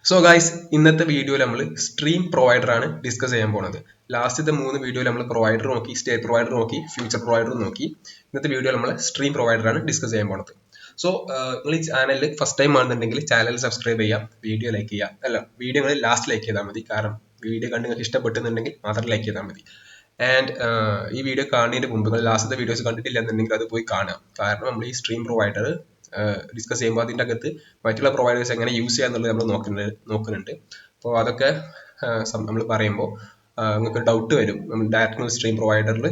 So guys, ഇന്നത്തെ വീഡിയോയിൽ നമ്മൾ സ്ട്രീം പ്രൊവൈഡർ ആണ് ഡിസ്കസ് ചെയ്യാൻ പോകുന്നത്. ലാസ്റ്റത്തെ 3 വീഡിയോയിൽ നമ്മൾ പ്രൊവൈഡർ നോക്കി, സ്റ്റേറ്റ് പ്രൊവൈഡർ നോക്കി, ഫ്യൂച്ചർ പ്രൊവൈഡർ നോക്കി. ഇന്നത്തെ വീഡിയോയിൽ നമ്മൾ സ്ട്രീം പ്രൊവൈഡർ ആണ് ഡിസ്കസ് ചെയ്യാൻ പോകുന്നത്. സോ നിങ്ങൾ ഈ ചാനലിൽ ഫസ്റ്റ് ടൈം ആണെന്നുണ്ടെങ്കിൽ ചാനൽ സബ്സ്ക്രൈബ് ചെയ്യാം, വീഡിയോ ലൈക്ക് ചെയ്യാം. അല്ല, വീഡിയോ നിങ്ങൾ ലാസ്റ്റ് ലൈക്ക് ചെയ്താൽ മതി. കാരണം വീഡിയോ കണ്ട് നിങ്ങൾക്ക് ഇഷ്ടപ്പെട്ടുന്നുണ്ടെങ്കിൽ മാത്രം ലൈക്ക് ചെയ്താൽ മതി. ആൻഡ് ഈ വീഡിയോ കാണുന്നതിന് മുമ്പ് നിങ്ങൾ ലാസ്റ്റത്തെ വീഡിയോസ് കണ്ടിട്ടില്ല എന്നുണ്ടെങ്കിൽ അത് പോയി കാണാം. കാരണം നമ്മൾ ഈ സ്ട്രീം പ്രൊവൈഡർ ഡിസ്കസ് ചെയ്യുമ്പോൾ അതിൻ്റെ അകത്ത് മറ്റുള്ള പ്രൊവൈഡേഴ്സ് എങ്ങനെ യൂസ് ചെയ്യാന്നുള്ളത് നമ്മൾ നോക്കുന്നുണ്ട്. അപ്പോൾ അതൊക്കെ നമ്മൾ പറയുമ്പോൾ നിങ്ങൾക്ക് ഡൗട്ട് വരും. നമ്മൾ ഡയറക്റ്റ് സ്ട്രീം പ്രൊവൈഡറിൽ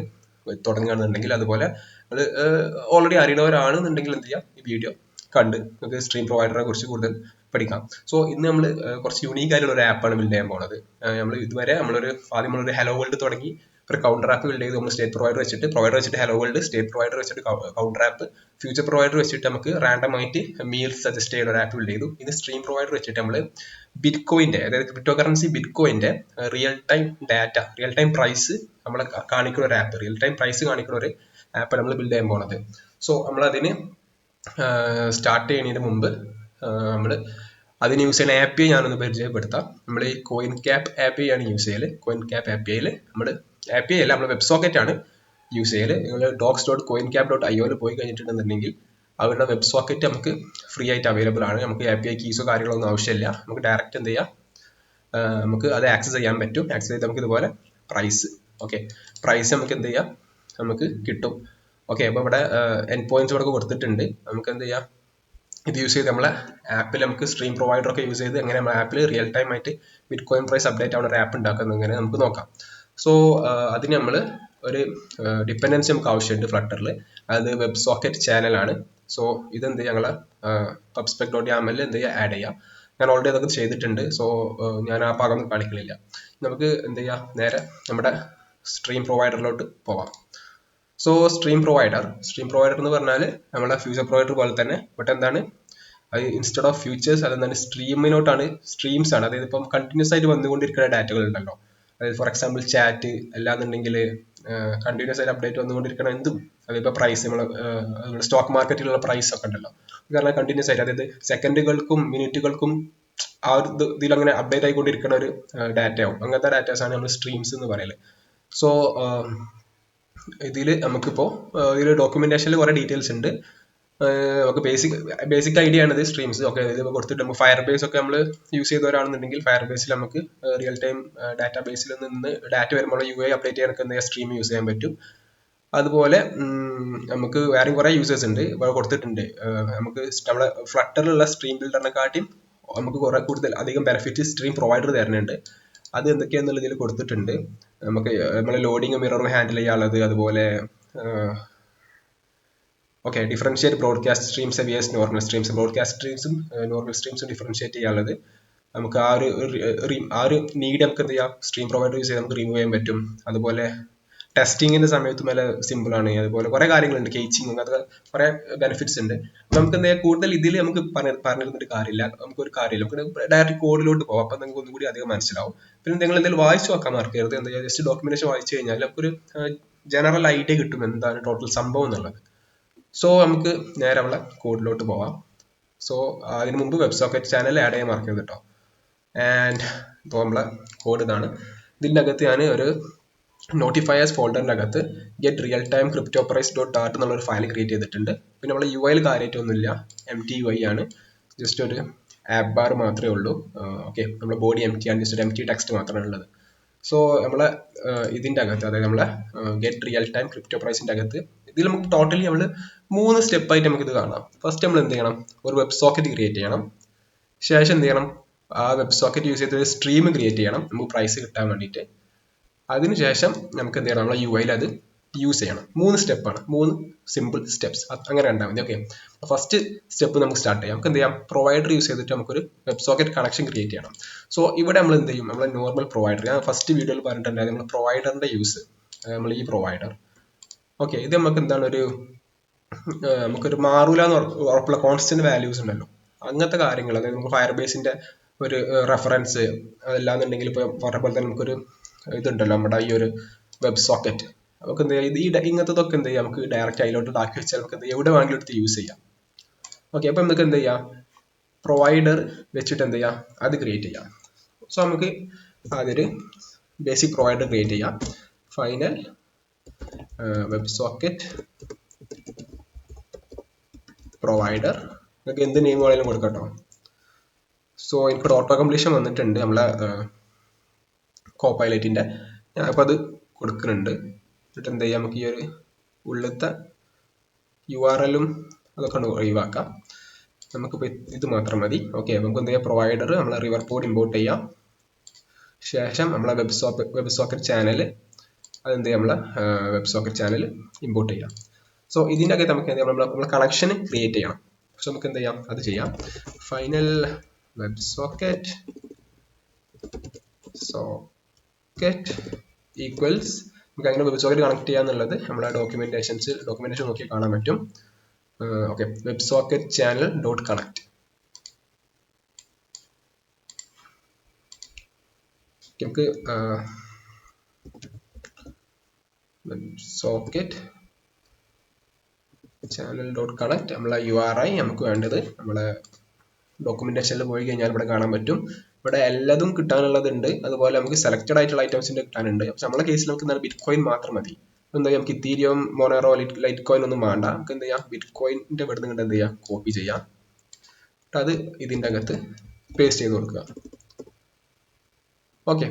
തുടങ്ങുകയാണെന്നുണ്ടെങ്കിൽ, അതുപോലെ അത് ഓൾറെഡി അറിയുന്നവരാണെന്നുണ്ടെങ്കിൽ എന്ത് ചെയ്യാം, ഈ വീഡിയോ കണ്ട് നിങ്ങൾക്ക് സ്ട്രീം പ്രൊവൈഡറെ കുറിച്ച് കൂടുതൽ പഠിക്കാം. സോ ഇന്ന് നമ്മൾ കുറച്ച് യുണീക്ക് ആയിട്ടുള്ള ഒരു ആപ്പാണ് ബിൽഡ് ചെയ്യാൻ പോകുന്നത്. നമ്മൾ ഇതുവരെ ആദ്യം നമ്മളൊരു ഹലോ വേൾഡ് തുടങ്ങി, ഒരു കൗണ്ടർ ആപ്പ് ബിൽഡ് ചെയ്ത് നമ്മൾ സ്റ്റേറ്റ് പ്രൊവൈഡർ വെച്ചിട്ട് ഹലോ വേൾഡ്, സ്റ്റേറ്റ് പ്രൊവൈഡർ വെച്ചിട്ട് കൗണ്ടർ ആപ്പ്, ഫ്യൂച്ചർ പ്രൊവൈഡർ വെച്ചിട്ട് നമുക്ക് റാൻഡം ആയിട്ട് മീൽസ് സജസ്റ്റ് ചെയ്യുന്ന ഒരു ആപ്പ് ബിൽഡ് ചെയ്തു. ഇത് സ്ട്രീം പ്രൊവൈഡർ വെച്ചിട്ട് നമ്മൾ ബിറ്റ്കോയിന്റെ, അതായത് ക്രിപ്റ്റോ കറൻസി ബിറ്റ്കോയിന്റെ real time data, real time price നമ്മളെ കാണിക്കുന്ന ഒരു ആപ്പ്, റിയൽ ടൈം പ്രൈസ് കാണിക്കുന്ന ഒരു ആപ്പ് നമ്മൾ ബിൽഡ് ചെയ്യാൻ പോകുന്നത്. സോ നമ്മൾ അതിന് സ്റ്റാർട്ട് ചെയ്യുന്നതിന് മുമ്പ് നമ്മൾ അതിന് യൂസ് ചെയ്യുന്ന ആപ്പ് ഞാനൊന്ന് പരിചയപ്പെടുത്താം. നമ്മൾ ഈ കോയിൻ ക്യാപ്പ് ആപ്പ് ആണ് യൂസ് ചെയ്യല്. കോയിൻ ക്യാപ്പ് ആപ്പിയിൽ നമ്മൾ ആപ്പ് അല്ല, നമ്മൾ വെബ് സോക്കറ്റ് ആണ് യൂസ് ചെയ്യല്. നിങ്ങൾ docs.coincap.io പോയി കഴിഞ്ഞിട്ടുണ്ടെന്നുണ്ടെങ്കിൽ അവരുടെ വെബ് സോക്കറ്റ് നമുക്ക് ഫ്രീ ആയിട്ട് അവൈലബിൾ ആണ്. നമുക്ക് API കീസോ കാര്യങ്ങളൊന്നും ആവശ്യമില്ല. നമുക്ക് ഡയറക്റ്റ് എന്ത് ചെയ്യാം, നമുക്ക് അത് ആക്സസ് ചെയ്യാൻ പറ്റും. ആക്സസ് ചെയ്ത് നമുക്ക് ഇതുപോലെ പ്രൈസ് നമുക്ക് എന്ത് ചെയ്യാം, നമുക്ക് കിട്ടും. ഓക്കെ, അപ്പോൾ ഇവിടെ എൻഡ് പോയിന്റ്സ് ഇവിടെ കൊടുത്തിട്ടുണ്ട്. നമുക്ക് എന്ത് ചെയ്യാം, ഇത് യൂസ് ചെയ്ത് നമ്മളെ ആപ്പിൽ നമുക്ക് സ്ട്രീം പ്രൊവൈഡർ ഒക്കെ യൂസ് ചെയ്ത് എങ്ങനെ നമ്മുടെ ആപ്പിൽ റിയൽ ടൈം ആയിട്ട് ബിറ്റ് കോയിൻ പ്രൈസ് അപ്ഡേറ്റ് ആവുന്ന ഒരു ആപ്പ് ഉണ്ടാക്കുന്നത് എങ്ങനെ നമുക്ക് നോക്കാം. സോ അതിന് നമ്മൾ ഒരു ഡിപ്പെൻഡൻസി നമുക്ക് ആവശ്യമുണ്ട് ഫ്ലട്ടറിൽ. അത് വെബ് സോക്കറ്റ് ചാനലാണ്. സോ ഇതെന്ത് ഞങ്ങൾ pubspec.yaml എന്ത് ചെയ്യുക, ആഡ് ചെയ്യാം. ഞാൻ ഓൾറെഡി അതൊക്കെ ചെയ്തിട്ടുണ്ട്. സോ ഞാൻ ആ ഭാഗമൊന്നും കാണിക്കണില്ല. നമുക്ക് എന്ത് ചെയ്യാം, നേരെ നമ്മുടെ സ്ട്രീം പ്രൊവൈഡറിലോട്ട് പോവാം. സോ സ്ട്രീം പ്രൊവൈഡർ എന്ന് പറഞ്ഞാൽ നമ്മുടെ ഫ്യൂച്ചർ പ്രൊവൈഡർ പോലെ തന്നെ, ബട്ട് എന്താണ് അത്, ഇൻസ്റ്റെഡ് ഓഫ് ഫ്യൂച്ചേഴ്സ് അതെന്താണ് സ്ട്രീമിനോട്ടാണ്, സ്ട്രീംസ് ആണ്. അതായത് ഇപ്പം കണ്ടിന്യൂസ് ആയിട്ട് വന്നുകൊണ്ടിരിക്കുന്ന ഡാറ്റകൾ ഉണ്ടല്ലോ. അതായത് ഫോർ എക്സാമ്പിൾ ചാറ്റ് അല്ലാന്നുണ്ടെങ്കിൽ കണ്ടിന്യൂസ് ആയിട്ട് അപ്ഡേറ്റ് വന്നുകൊണ്ടിരിക്കണം എന്തും. അതിപ്പോൾ പ്രൈസ്, നമ്മൾ സ്റ്റോക്ക് മാർക്കറ്റിലുള്ള പ്രൈസ് ഒക്കെ ഉണ്ടല്ലോ, കാരണം കണ്ടിന്യൂസ് ആയിട്ട്, അതായത് സെക്കൻഡുകൾക്കും മിനിറ്റുകൾക്കും ആ ഒരു ഇതിൽ അങ്ങനെ അപ്ഡേറ്റ് ആയിക്കൊണ്ടിരിക്കുന്ന ഒരു ഡാറ്റയാവും. അങ്ങനത്തെ ഡാറ്റാസ് ആണ് നമ്മൾ സ്ട്രീംസ് എന്ന് പറയല്. സോ ഇതിൽ നമുക്കിപ്പോൾ ഇതിൽ ഡോക്യുമെന്റേഷനിൽ കുറേ ഡീറ്റെയിൽസ് ഉണ്ട്. നമുക്ക് ബേസിക് ഐഡിയ ആണ് ഇത് സ്ട്രീംസ്. ഓക്കെ, ഇത് കൊടുത്തിട്ട് നമുക്ക് ഫയർ ബേസ് ഒക്കെ നമ്മൾ യൂസ് ചെയ്തവരാണെന്നുണ്ടെങ്കിൽ ഫയർ ബേസിൽ നമുക്ക് റിയൽ ടൈം ഡാറ്റാ ബേസിൽ നിന്ന് ഡാറ്റ വരുമ്പോൾ UI അപ്ഡേറ്റ് ചെയ്യാനൊക്കെ എന്തെങ്കിലും സ്ട്രീം യൂസ് ചെയ്യാൻ പറ്റും. അതുപോലെ നമുക്ക് വേറെയും കുറേ യൂസേഴ്സ് ഉണ്ട് ഇവിടെ കൊടുത്തിട്ടുണ്ട്. നമുക്ക് നമ്മുടെ ഫ്ലട്ടറിലുള്ള സ്ട്രീം ബിൽഡറിനെക്കാട്ടിയും നമുക്ക് കുറെ കൂടുതൽ അധികം ബെനിഫിറ്റ് സ്ട്രീം പ്രൊവൈഡർ തരുന്നുണ്ട്. അത് എന്തൊക്കെയാണെന്നുള്ളതിൽ കൊടുത്തിട്ടുണ്ട്. നമുക്ക് നമ്മളെ ലോഡിങ് മിററും ഹാൻഡിൽ ചെയ്യാനുള്ളത്, അതുപോലെ differentiate broadcast streams versus normal streams, broadcast സ്ട്രീംസും നോർമൽ സ്ട്രീംസും ഡിഫറൻഷിയേറ്റ് ചെയ്യാനുള്ളത്. നമുക്ക് ആ ഒരു നീഡ് നമുക്ക് എന്ത് ചെയ്യാം, സ്ട്രീം പ്രൊവൈഡർ യൂസ് ചെയ്ത് നമുക്ക് റിമൂവ് ചെയ്യാൻ പറ്റും. അതുപോലെ ടെസ്റ്റിങ്ങിന്റെ സമയത്ത് നല്ല സിമ്പിൾ ആണ്. അതുപോലെ കുറെ കാര്യങ്ങളുണ്ട്, കേച്ചിങ്, അങ്ങനത്തെ കുറെ ബെനിഫിറ്റ്സ് ഉണ്ട്. അപ്പൊ നമുക്ക് എന്താ കൂടുതൽ ഇതിൽ നമുക്ക് പറഞ്ഞിരുന്നിട്ട് കാര്യമില്ല, നമുക്കൊരു കാര്യമില്ല. നമുക്ക് ഡയറക്റ്റ് കോഡിലോട്ട് പോകാം. അപ്പൊ നിങ്ങൾക്ക് ഒന്നും കൂടി അധികം മനസ്സിലാവും. പിന്നെ നിങ്ങൾ എന്തെങ്കിലും വായിച്ചു നോക്കാൻ മറക്കരുത്. എന്താ ജസ്റ്റ് ഡോക്യുമെന്റേഷൻ വായിച്ചു കഴിഞ്ഞാൽ നമുക്കൊരു ജനറൽ ഐഡിയ കിട്ടും എന്താണ് ടോട്ടൽ സംഭവം എന്നുള്ളത്. സോ നമുക്ക് നേരെ നമ്മളെ കോഡിലോട്ട് പോവാം. സോ അതിന് മുമ്പ് വെബ് സോക്കറ്റ് ചാനൽ ആഡ് ചെയ്യാൻ മറക്കരുത് കേട്ടോ. ആൻഡ് ഇപ്പോൾ നമ്മളെ കോഡ് ഇതാണ്. ഇതിൻ്റെ അകത്ത് ഞാൻ ഒരു നോട്ടിഫയേഴ്സ് ഫോൾഡറിൻ്റെ അകത്ത് get real time crypto price .dart എന്നുള്ളൊരു ഫയൽ ക്രിയേറ്റ് ചെയ്തിട്ടുണ്ട്. പിന്നെ നമ്മളെ UI കാര്യമായിട്ടൊന്നുമില്ല, empty UI ആണ്. ജസ്റ്റ് ഒരു ആപ്പ് ബാർ മാത്രമേ ഉള്ളൂ. ഓക്കെ, നമ്മുടെ ബോഡി empty ആണ്, ജസ്റ്റ് ഒരു empty ടെക്സ്റ്റ് മാത്രമാണ് ഉള്ളത്. സോ നമ്മളെ ഇതിൻ്റെ അകത്ത്, അതായത് നമ്മളെ ഗെറ്റ് റിയൽ ടൈം ക്രിപ്റ്റോ പ്രൈസിൻ്റെ അകത്ത് ഇതിൽ നമുക്ക് ടോട്ടലി നമ്മൾ 3 സ്റ്റെപ്പായിട്ട് നമുക്ക് ഇത് കാണാം. ഫസ്റ്റ് നമ്മൾ എന്ത് ചെയ്യണം, ഒരു വെബ് സോക്കറ്റ് ക്രിയേറ്റ് ചെയ്യണം. ശേഷം എന്ത് ചെയ്യണം, ആ വെബ് സോക്കറ്റ് യൂസ് ചെയ്ത് ഒരു സ്ട്രീം ക്രിയേറ്റ് ചെയ്യണം നമുക്ക് പ്രൈസ് കിട്ടാൻ വേണ്ടിയിട്ട്. അതിനുശേഷം നമുക്ക് എന്ത് ചെയ്യണം, നമ്മളെ UI അത് യൂസ് ചെയ്യണം. 3 സ്റ്റെപ്പാണ്, 3 സിമ്പിൾ സ്റ്റെപ്സ്, അങ്ങനെ കണ്ടാൽ മതി. ഓക്കെ, ഫസ്റ്റ് സ്റ്റെപ്പ് നമുക്ക് സ്റ്റാർട്ട് ചെയ്യാം. നമുക്ക് എന്ത് ചെയ്യാം, പ്രൊവൈഡർ യൂസ് ചെയ്തിട്ട് നമുക്കൊരു വെബ് സോക്കറ്റ് കണക്ഷൻ ക്രിയേറ്റ് ചെയ്യണം. സോ ഇവിടെ നമ്മൾ എന്ത് ചെയ്യും, നമ്മളെ നോർമൽ പ്രൊവൈഡർ, ഞാൻ ഫസ്റ്റ് വീഡിയോയിൽ പറഞ്ഞിട്ടുണ്ടായിരുന്നു നമ്മൾ പ്രൊവൈഡറിന്റെ യൂസ്, നമ്മൾ ഈ പ്രൊവൈഡർ. ഓക്കെ, ഇത് നമുക്ക് എന്താണ്, നമുക്കൊരു മാറൂല എന്ന് ഉറപ്പുള്ള കോൺസ്റ്റന്റ് വാല്യൂസ് ഉണ്ടല്ലോ, അങ്ങനത്തെ കാര്യങ്ങൾ. അതായത് നമുക്ക് ഫയർ ബേസിന്റെ ഒരു റെഫറൻസ്, അതല്ലാന്നുണ്ടെങ്കിൽ ഇപ്പോൾ പറഞ്ഞ പോലെ തന്നെ നമുക്കൊരു ഇതുണ്ടല്ലോ നമ്മുടെ ഈ ഒരു വെബ് സോക്കറ്റ്, നമുക്ക് എന്ത് ചെയ്യാം, ഇങ്ങനത്തതൊക്കെ എന്ത് ചെയ്യാം, നമുക്ക് ഡയറക്റ്റ് അതിലോട്ട് ആക്കി വെച്ചാൽ നമുക്ക് എവിടെ വേണമെങ്കിലും എടുത്ത് യൂസ് ചെയ്യാം. ഓക്കെ, അപ്പം നമുക്ക് എന്ത് ചെയ്യാം, പ്രൊവൈഡർ വെച്ചിട്ട് എന്ത് ചെയ്യാം, അത് ക്രിയേറ്റ് ചെയ്യാം. സോ നമുക്ക് അതൊരു ബേസിക് പ്രൊവൈഡർ ക്രിയേറ്റ് ചെയ്യാം. ഫൈനൽ വെബ് സോക്കറ്റ് പ്രൊവൈഡർ, നിങ്ങൾക്ക് എന്ത് നെയിം വേണമെങ്കിലും കൊടുക്കട്ടോ. സോ എനിക്കിവിടെ ഓട്ടോ കംപ്ലീഷൻ വന്നിട്ടുണ്ട് നമ്മളെ കോപ്പൈലറ്റിൻ്റെ, ഞാനിപ്പോൾ അത് കൊടുക്കുന്നുണ്ട്. എന്നിട്ട് എന്ത് ചെയ്യാം, നമുക്ക് ഈ ഒരു ഉള്ളത്തെ URL-ഉം അതൊക്കെ ഒഴിവാക്കാം. നമുക്കിപ്പോൾ ഇത് മാത്രം മതി. ഓക്കെ, നമുക്ക് എന്ത് ചെയ്യാം, പ്രൊവൈഡർ നമ്മളെ റിവർ പോഡ് ഇമ്പോർട്ട് ചെയ്യാം. ശേഷം നമ്മളെ വെബ് സോക്കറ്റ് ചാനൽ അതെന്ത് ചെയ്യാം, നമ്മളെ വെബ് സോക്കറ്റ് ചാനൽ ഇമ്പോർട്ട് ചെയ്യാം. സോ ഇതിൻ്റെ അകത്ത് നമുക്ക് എന്ത് ചെയ്യാം, നമ്മളെ കണക്ഷൻ ക്രിയേറ്റ് ചെയ്യണം. സോ നമുക്ക് എന്ത് ചെയ്യാം, അത് ചെയ്യാം. ഫൈനൽ വെബ് സോക്കറ്റ് ഈക്വൽസ്, നമുക്ക് അങ്ങനെ വെബ് സോക്കറ്റ് കണക്ട് ചെയ്യാന്നുള്ളത് നമ്മളെ ഡോക്യുമെന്റേഷൻ നോക്കി കാണാൻ പറ്റും. Okay, web socket channel dot connect. നമുക്ക് web socket channel dot connect നമ്മളെ URI നമുക്ക് വേണ്ടത് നമ്മളെ ഡോക്യുമെന്റേഷനിൽ പോയി കഴിഞ്ഞാൽ ഇവിടെ കാണാൻ പറ്റും. ഇവിടെ എല്ലാതും കിട്ടാനുള്ളതുണ്ട്, അതുപോലെ നമുക്ക് സെലക്റ്റഡ് ആയിട്ടുള്ള ഐറ്റംസിന്റെ കിട്ടാനുണ്ട്. പക്ഷെ നമ്മളെ കേസിൽ നമുക്ക് എന്താണ് ബിറ്റ് കോയിൻ മാത്രം മതി. എന്താ ചെയ്യാം, നമുക്ക് ഇത്തീരിയം, മോണറോ, ലൈറ്റ് കോയിൻ ഒന്നും വേണ്ട. നമുക്ക് എന്ത് ചെയ്യാം, ബിറ്റ് കോയിൻ്റെ ഇവിടെ നിന്ന് എന്ത് ചെയ്യാം, കോപ്പി ചെയ്യാം. അത് ഇതിൻ്റെ അകത്ത് പേസ്റ്റ് ചെയ്ത് കൊടുക്കുക. Okay,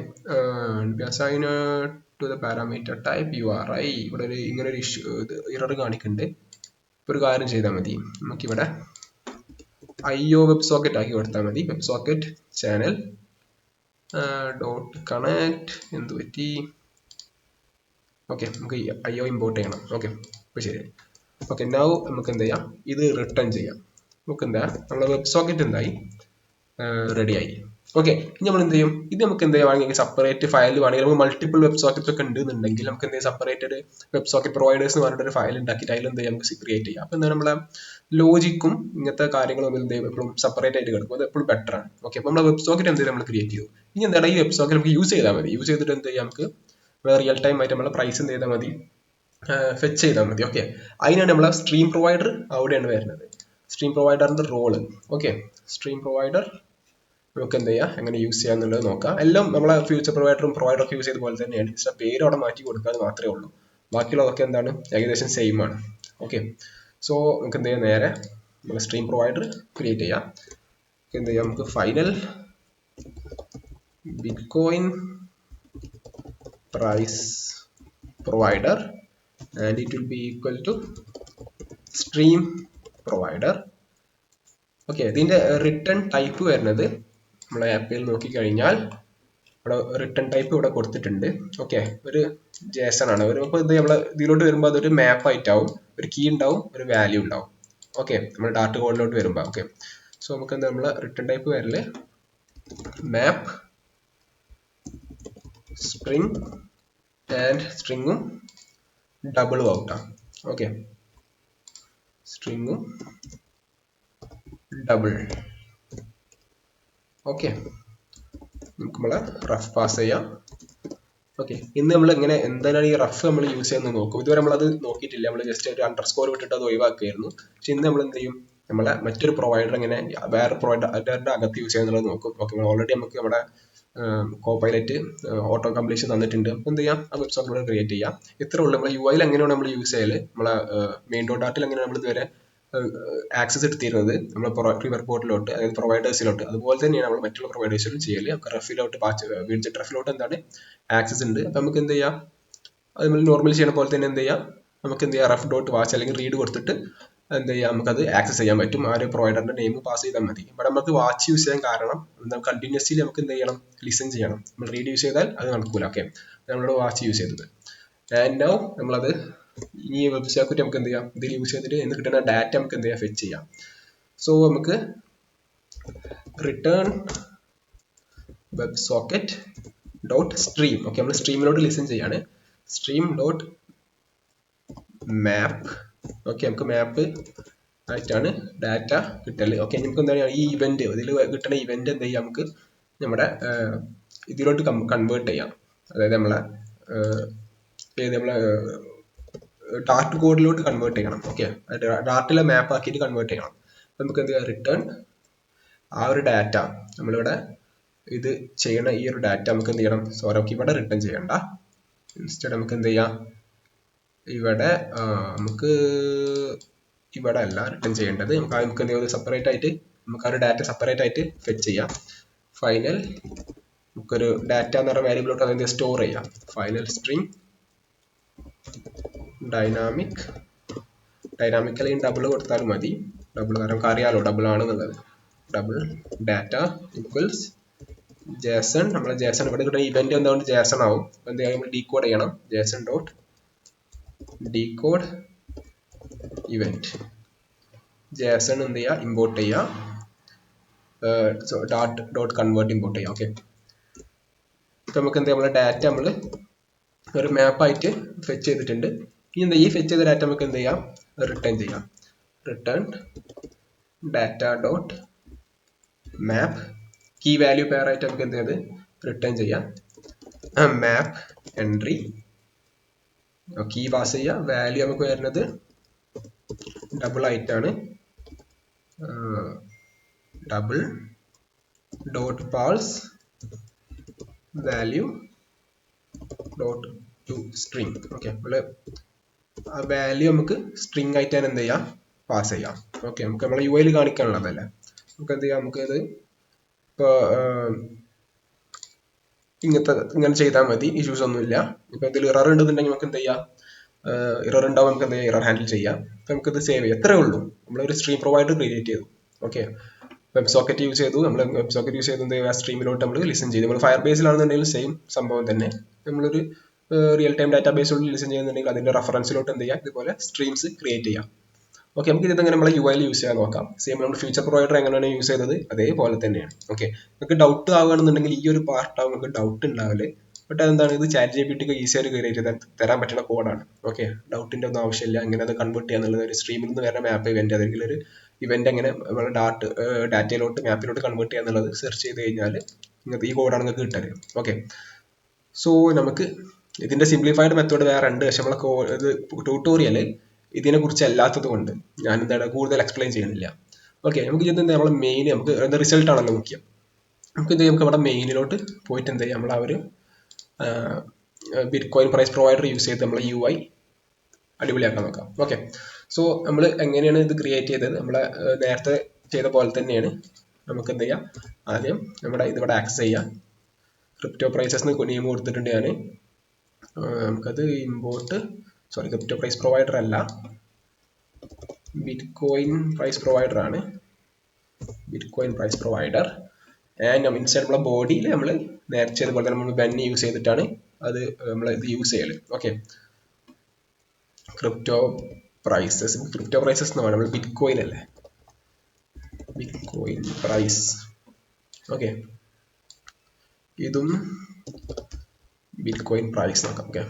assign to the parameter type URI. ഇവിടെ ഒരു ഇങ്ങനെ ഒരു എറർ കാണിക്കുന്നുണ്ട്. ഒരു കാര്യം ചെയ്താൽ മതി, നമുക്കിവിടെ IO വെബ് സോക്കറ്റ് ആക്കി കൊടുത്താൽ മതി. Web socket channel dot connect എന്ത് പറ്റി. ഓക്കെ, നമുക്ക് IO ഇമ്പോർട്ട് ചെയ്യണം. ഓക്കെ, ഇപ്പോൾ ശരി. ഓക്കെ, നൗ നമുക്ക് എന്ത് ചെയ്യാം, ഇത് റിട്ടേൺ ചെയ്യാം. നമുക്ക് എന്താ, നമ്മളെ വെബ് സോക്കറ്റ് എന്തായി, റെഡിയായി. ഓക്കെ, ഇനി നമ്മൾ എന്ത് ചെയ്യും, ഇത് നമുക്ക് എന്ത് ചെയ്യുക, സെപ്പറേറ്റ് ഫയൽ വേണമെങ്കിൽ നമുക്ക് മൾട്ടിപ്പിൾ വെബ് സോക്കറ്റ്സ് ഒക്കെ ഉണ്ടെന്നുണ്ടെങ്കിൽ നമുക്ക് എന്ത് ചെയ്യാം, സെപ്പറേറ്റഡ് വെബ് സോക്കറ്റ് പ്രൊവൈഡേഴ്സ് എന്ന് പറഞ്ഞിട്ട് ഒരു ഫയൽ ഉണ്ടാക്കിയിട്ട് അതിൽ എന്ത് ചെയ്യാം, നമുക്ക് ക്രിയേറ്റ് ചെയ്യാം. അപ്പോൾ എന്താ, നമ്മളെ ലോജിക്കും ഇങ്ങനത്തെ കാര്യങ്ങളും എന്ത് ചെയ്യും, എപ്പോഴും സെപ്പറേറ്റ് ആയിട്ട് കിടക്കും. അത് എപ്പോഴും ബെറ്റർ ആണ്. ഓക്കെ, അപ്പോൾ നമ്മളെ വെബ് സോക്കറ്റ് എന്ത് ചെയ്യും, നമ്മൾ ക്രിയേറ്റ് ചെയ്തു. ഇനി എന്താണ്, ഈ വെബ് സോക്കറ്റ് നമുക്ക് യൂസ് ചെയ്താൽ മതി. യൂസ് ചെയ്തിട്ട് എന്ത് ചെയ്യാം, നമുക്ക് റിയൽ ടൈം ആയിട്ട് നമ്മളെ പ്രൈസ് എന്ത് ചെയ്താൽ മതി, ഫെച്ച് ചെയ്താൽ മതി. ഓക്കെ, അതിനാണ് നമ്മളെ സ്ട്രീം പ്രൊവൈഡർ അവിടെയാണ് വരുന്നത്. സ്ട്രീം പ്രൊവൈഡറിന്റെ റോള്. ഓക്കെ, സ്ട്രീം പ്രൊവൈഡർ നമുക്ക് എന്ത് ചെയ്യാം, എങ്ങനെ യൂസ് ചെയ്യാന്നുള്ളത് നോക്കാം. എല്ലാം നമ്മളെ ഫ്യൂച്ചർ പ്രൊവൈഡറൊക്കെ യൂസ് ചെയ്ത പോലെ തന്നെയാണ്. പക്ഷേ പേര് അവിടെ മാറ്റി കൊടുക്കുക മാത്രമേ ഉള്ളൂ. ബാക്കിയുള്ളതൊക്കെ എന്താണ്, ഏകദേശം സെയിം ആണ്. ഓക്കെ, സോ നമുക്ക് എന്ത് ചെയ്യാം, നേരെ നമ്മൾ സ്ട്രീം പ്രൊവൈഡർ ക്രിയേറ്റ് ചെയ്യാം. എന്ത് ചെയ്യാം, നമുക്ക് final bitcoin price provider and it will be equal to stream provider. Okay, ഇതിന്റെ റിട്ടേൺ ടൈപ്പ് വരുന്നത് നമ്മളെ ആപ്പിൽ നോക്കിക്കഴിഞ്ഞാൽ ഇവിടെ റിട്ടേൺ ടൈപ്പ് ഇവിടെ കൊടുത്തിട്ടുണ്ട്. ഓക്കെ, ഒരു JSON ആണ്. അപ്പോൾ ഇത് നമ്മൾ ഇതിലോട്ട് വരുമ്പോൾ അതൊരു മാപ്പ് ആയിട്ടാവും, ഒരു കീ ഉണ്ടാവും, ഒരു വാല്യൂ ഉണ്ടാവും. ഓക്കെ, നമ്മൾ ഡാറ്റ കോഡിലോട്ട് വരുമ്പോൾ. ഓക്കെ, സോ നമുക്ക് എന്താ, നമ്മളെ റിട്ടേൺ ടൈപ്പ് വരല് മാപ്പ് സ്ട്രിങ് ആൻഡ് സ്ട്രിങ്ങും ഡബിളും ഔട്ടാണ്. ഓക്കെ, സ്ട്രിങ്ങും ഡബിൾ. ഓക്കെ, നമുക്ക് നമ്മളെ റഫ് പാസ് ചെയ്യാം. ഓക്കെ, ഇന്ന് നമ്മൾ എങ്ങനെ എന്താണ് ഈ റഫ് നമ്മൾ യൂസ് ചെയ്യുന്നത് നോക്കും. ഇതുവരെ നമ്മളത് നോക്കിയിട്ടില്ല, നമ്മൾ ജസ്റ്റ് ഒരു അണ്ടർസ്കോർ വിട്ടിട്ട് അത് ഒഴിവാക്കുകയായിരുന്നു. പക്ഷെ ഇന്ന് നമ്മൾ എന്ത് ചെയ്യും, നമ്മളെ മറ്റൊരു പ്രൊവൈഡർ എങ്ങനെ വേറെ പ്രൊവൈഡറിന്റെ അകത്ത് യൂസ് ചെയ്യുന്നുള്ളത് നോക്കും. ഓക്കെ, ഓൾറെഡി നമുക്ക് നമ്മുടെ കോപ്പൈലറ്റ് ഓട്ടോ കംപ്ലീഷൻ തന്നിട്ടുണ്ട്. എന്ത് ചെയ്യാം, ആ വെബ് സോക്കറ്റ് ക്രിയേറ്റ് ചെയ്യാം. ഇത്ര ഉള്ളൂ. നമ്മളെ UI എങ്ങനെയാണ് നമ്മൾ യൂസ് ചെയ്യല്, നമ്മളെ മെയിൻ ഡോട്ട് ആർട്ടിൽ എങ്ങനെ നമ്മൾ ഇതുവരെ ആക്സസ് എടുത്തിരുന്നത് നമ്മൾ റിവർ പോർട്ടിലോട്ട്, അതായത് പ്രൊവൈഡേഴ്സിലോട്ട്, അതുപോലെ തന്നെയാണ് നമ്മൾ മറ്റുള്ള പ്രൊവൈഡേഴ്സിലും ചെയ്യല്. റഫിലോട്ട് വിഡ്ജറ്റ് റഫിലോട്ട് എന്താണ് ആക്സസ് ഉണ്ട്. അപ്പം നമുക്ക് എന്ത് ചെയ്യാം, അത് നമ്മൾ നോർമലി ചെയ്യുന്ന പോലെ തന്നെ എന്ത് ചെയ്യാം, നമുക്ക് എന്ത് ചെയ്യാം, റഫ് ഡോട്ട് വാച്ച് അല്ലെങ്കിൽ റീഡ് കൊടുത്തിട്ട് എന്ത് ചെയ്യാം, നമുക്കത് ആക്സസ് ചെയ്യാൻ പറ്റും. ആ ഒരു പ്രൊവൈഡറിന്റെ നെയിം പാസ് ചെയ്താൽ മതി. ഇവിടെ നമുക്ക് വാച്ച് യൂസ് ചെയ്യാൻ കാരണം കണ്ടിന്യൂസ്ലി നമുക്ക് എന്ത് ചെയ്യണം, ലിസൺ ചെയ്യണം. നമ്മൾ റീഡ് യൂസ് ചെയ്താൽ അത് നടക്കൂല. ഓക്കെ, നമ്മളിവിടെ വാച്ച് യൂസ് ചെയ്തത്. ആൻഡ് നൗ നമ്മളത് ഈ വെബ് സോക്കറ്റ് നമുക്ക് എന്ത് ചെയ്യാം, ഇതിൽ യൂസ് ചെയ്തിട്ട് എന്ന് കിട്ടുന്ന ഡാറ്റ നമുക്ക് എന്ത് ചെയ്യാം, ഫെച്ച് ചെയ്യാം. സോ നമുക്ക് return web socket dot stream. Okay, നമ്മൾ സ്ട്രീമിലോട്ട് ലിസൺ ചെയ്യാണ്. സ്ട്രീം ഡോട്ട് മാപ്പ്. ഓക്കെ, നമുക്ക് മാപ്പ് ആയിട്ടാണ് ഡാറ്റ കിട്ടല്. ഓക്കെ, നമുക്ക് എന്താണ് ഈ ഇവന്റ്, ഇതിൽ കിട്ടുന്ന ഇവന്റ് എന്ത് ചെയ്യാം, നമുക്ക് നമ്മുടെ ഇതിലോട്ട് കൺവേർട്ട് ചെയ്യാം. അതായത് നമ്മളെ ഡാർട്ട് കോഡിലോട്ട് കൺവേർട്ട് ചെയ്യണം. ഓക്കെ, ഡാർട്ടിലെ മാപ്പ് ആക്കിയിട്ട് കൺവേർട്ട് ചെയ്യണം. നമുക്ക് എന്ത് ചെയ്യാം, റിട്ടേൺ ആ ഒരു ഡാറ്റ നമ്മളിവിടെ ഇത് ചെയ്യണ ഈ ഒരു ഡാറ്റ നമുക്ക് എന്ത് ചെയ്യണം? സോ നമുക്ക് ഇവിടെ റിട്ടേൺ ചെയ്യണ്ട. ഇൻസ്റ്റഡ് നമുക്ക് എന്ത് ചെയ്യാം? ഇവിടെ നമുക്ക് ഇവിടെ അല്ല റിട്ടേൺ ചെയ്യേണ്ടത്. നമുക്ക് എന്ത് ചെയ്യുന്നത്? സെപ്പറേറ്റ് ആയിട്ട് നമുക്ക് ആ ഒരു ഡാറ്റ സെപ്പറേറ്റ് ആയിട്ട് ഫെച്ച് ചെയ്യാം. ഫൈനൽ നമുക്കൊരു ഡാറ്റ എന്ന് പറഞ്ഞ വേരിയബിളോട്ട് അതെന്ത് സ്റ്റോർ ചെയ്യാം. ഫൈനൽ സ്ട്രിംഗ് ഡൈനാമിക്കലി ഡബിൾ കൊടുത്താലും മതി. ഡബിൾ കാരണം നമുക്ക് അറിയാലോ ഡബിൾ ആണെന്നുള്ളത്. Double data equals Jason. നമ്മളെ ജേസൺ ഇവിടെ കിട്ടുന്ന ഇവന്റ് എന്തുകൊണ്ട് ജേസൺ ആവും. എന്ത് ചെയ്യാം? നമ്മൾ ഡീകോഡ് ചെയ്യണം. Jason dot decode event. Jason എന്ത് ചെയ്യുക? ഇമ്പോർട്ട് ചെയ്യുക. ഡോട്ട് കൺവേർട്ട് ഇമ്പോർട്ട് ചെയ്യാം. ഓക്കെ, ഇപ്പം നമുക്ക് എന്ത് ചെയ്യാം? നമ്മളെ ഡാറ്റ നമ്മൾ ഒരു മാപ്പായിട്ട് ഫെച്ച് ചെയ്തിട്ടുണ്ട്. ഇനി എന്താ ഈ ഫെച്ച് ചെയ്ത ഡാറ്റ നമുക്ക് എന്ത് ചെയ്യാം? റിട്ടേൺ ചെയ്യാം. Return data dot map. Key value pair ആയിട്ട് നമുക്ക് എന്ത് ചെയ്ത് റിട്ടേൺ ചെയ്യാം. മാപ്പ് എൻട്രി കീ പാസ് ചെയ്യുക. വാല്യൂ നമുക്ക് വരുന്നത് ഡബിൾ ആയിട്ടാണ്. Double dot parse value dot to string. Okay, നമ്മൾ ആ വാല്യൂ നമുക്ക് സ്ട്രിംഗ് ആയിട്ടാണ് എന്ത് ചെയ്യാം? പാസ് ചെയ്യാം. ഓക്കെ, നമുക്ക് നമ്മളെ യു ഐയിൽ കാണിക്കാനുള്ളതല്ലേ. നമുക്ക് എന്ത് ചെയ്യാം? നമുക്കത് ഇപ്പോൾ ഇങ്ങനെ ചെയ്താൽ മതി. ഇഷ്യൂസ് ഒന്നുമില്ല. ഇപ്പം എന്തെങ്കിലും ഇറർ ഉണ്ടെന്നുണ്ടെങ്കിൽ നമുക്ക് എന്ത് ചെയ്യാം? ഇറർ ഉണ്ടാവും, നമുക്ക് എന്ത് ചെയ്യാം? ഇറർ ഹാൻഡിൽ ചെയ്യാം. അപ്പം നമുക്കിത് സേവ് ചെയ്യാം. എത്രയേ ഉള്ളൂ. നമ്മളൊരു സ്ട്രീം പ്രൊവൈഡർ ക്രിയേറ്റ് ചെയ്തു. ഓക്കെ, വെബ് സോക്കറ്റ് യൂസ് ചെയ്തു. നമ്മൾ വെബ് സോക്കറ്റ് യൂസ് ചെയ്ത് എന്ത് ചെയ്യുക? സ്ട്രീമിലോട്ട് നമ്മൾ ലിസൺ ചെയ്തു. നമ്മൾ ഫയർ ബേസിലാണെന്നുണ്ടെങ്കിൽ സെയിം സംഭവം തന്നെ. നമ്മളൊരു റിയൽ ടൈം ഡാറ്റാ ബേസിലോട്ട് ലിസൺ ചെയ്യുന്നുണ്ടെങ്കിൽ അതിന്റെ റെഫറൻസിലോട്ട് എന്ത് ചെയ്യാം? ഇതുപോലെ സ്ട്രീംസ് ക്രിയേറ്റ് ചെയ്യാം. ഓക്കെ, നമുക്ക് ഇതെങ്ങനെ നമ്മളെ യു ഐയിൽ യൂസ് ചെയ്യാൻ നോക്കാം. സെയിം നമ്മൾ ഫ്യൂച്ചർ പ്രൊവൈഡർ എങ്ങനെയാണ് യൂസ് ചെയ്തത് അതേപോലെ തന്നെയാണ്. ഓക്കെ, നമുക്ക് ഡൗട്ട് ആവുകയാണെന്നുണ്ടെങ്കിൽ ഈ ഒരു പാർട്ടാവും നമുക്ക് ഡൗട്ട് ഉണ്ടാവില്ല. ബട്ട് അതെന്താണ്? ഇത് ചാറ്റ് ജിപിടിക്ക് ഈസി ആയിട്ട് ക്രിയേറ്റ് ചെയ്ത് തരാൻ പറ്റുന്ന കോഡാണ്. ഓക്കെ, ഡൗട്ടിന്റെ ഒന്നും ആവശ്യമില്ല. എങ്ങനെ അത് കൺവേർട്ട് ചെയ്യാന്നുള്ളത് ഒരു സ്ട്രീമിൽ നിന്ന് വരുന്ന മാപ്പ് ഇവന്റ് അല്ലെങ്കിൽ ഒരു ഇവന്റ് എങ്ങനെ നമ്മൾ ഡാറ്റയിലോട്ട് മാപ്പിലോട്ട് കൺവേർട്ട് ചെയ്യാന്നുള്ളത് സെർച്ച് ചെയ്ത് കഴിഞ്ഞാൽ ഇങ്ങനത്തെ ഈ കോഡാണ് നിങ്ങൾക്ക് കിട്ടുന്നത്. ഓക്കെ, സോ നമുക്ക് ഇതിന്റെ സിംപ്ലിഫൈഡ് മെത്തേഡ് വേറെ ഉണ്ട്. പക്ഷെ നമ്മളെ ഇത് ട്യൂട്ടോറിയൽ ഇതിനെ കുറിച്ച് അല്ലാത്തത് കൊണ്ട് ഞാൻ എന്താണ് കൂടുതൽ എക്സ്പ്ലെയിൻ ചെയ്യുന്നില്ല. ഓക്കെ, നമുക്ക് ഇത് നമ്മളെ മെയിൻ നമുക്ക് എന്താ റിസൾട്ട് ആണല്ലോ മുഖ്യം. നമുക്ക് എന്ത് ചെയ്യാം? നമുക്ക് അവിടെ മെയിനിലോട്ട് പോയിട്ട് എന്ത് ചെയ്യാം? നമ്മൾ ആ ഒരു ബിറ്റ്കോയിൻ പ്രൈസ് പ്രൊവൈഡർ യൂസ് ചെയ്ത് നമ്മളെ യു ഐ അടിപൊളിയാക്കാൻ നോക്കാം. ഓക്കെ, സോ നമ്മൾ എങ്ങനെയാണ് ഇത് ക്രിയേറ്റ് ചെയ്തത്? നമ്മളെ നേരത്തെ ചെയ്ത പോലെ തന്നെയാണ്. നമുക്ക് എന്ത് ചെയ്യാം? ആദ്യം നമ്മുടെ ഇതിവിടെ ആക്സസ് ചെയ്യാം. ക്രിപ്റ്റോ പ്രൈസസ് നെയിം കൊടുത്തിട്ടുണ്ട് ഞാൻ. നമുക്കത് ക്രിപ്റ്റോ പ്രൈസ് പ്രൊവൈഡർ അല്ല, ബിറ്റ്കോയിൻ പ്രൈസ് പ്രൊവൈഡർ ആണ്. Bitcoin price provider. And inside നമ്മളെ ബോഡിയിൽ നമ്മൾ നേരത്തെ ചെയ്തപോലെ തന്നെ നമ്മൾ ബെന്നി യൂസ് ചെയ്തിട്ടാണ് അത് നമ്മൾ ഇത് യൂസ് ചെയ്യല്. ഓക്കെ, ക്രിപ്റ്റോ പ്രൈസസ് എന്ന് പറയുന്നത് നമ്മൾ ബിറ്റ്കോയിൻ അല്ലേ, ബിറ്റ്കോയിൻ പ്രൈസ്. ഓക്കെ, ഇതും ബിറ്റ്കോയിൻ പ്രൈസ് നോക്കാം. Okay,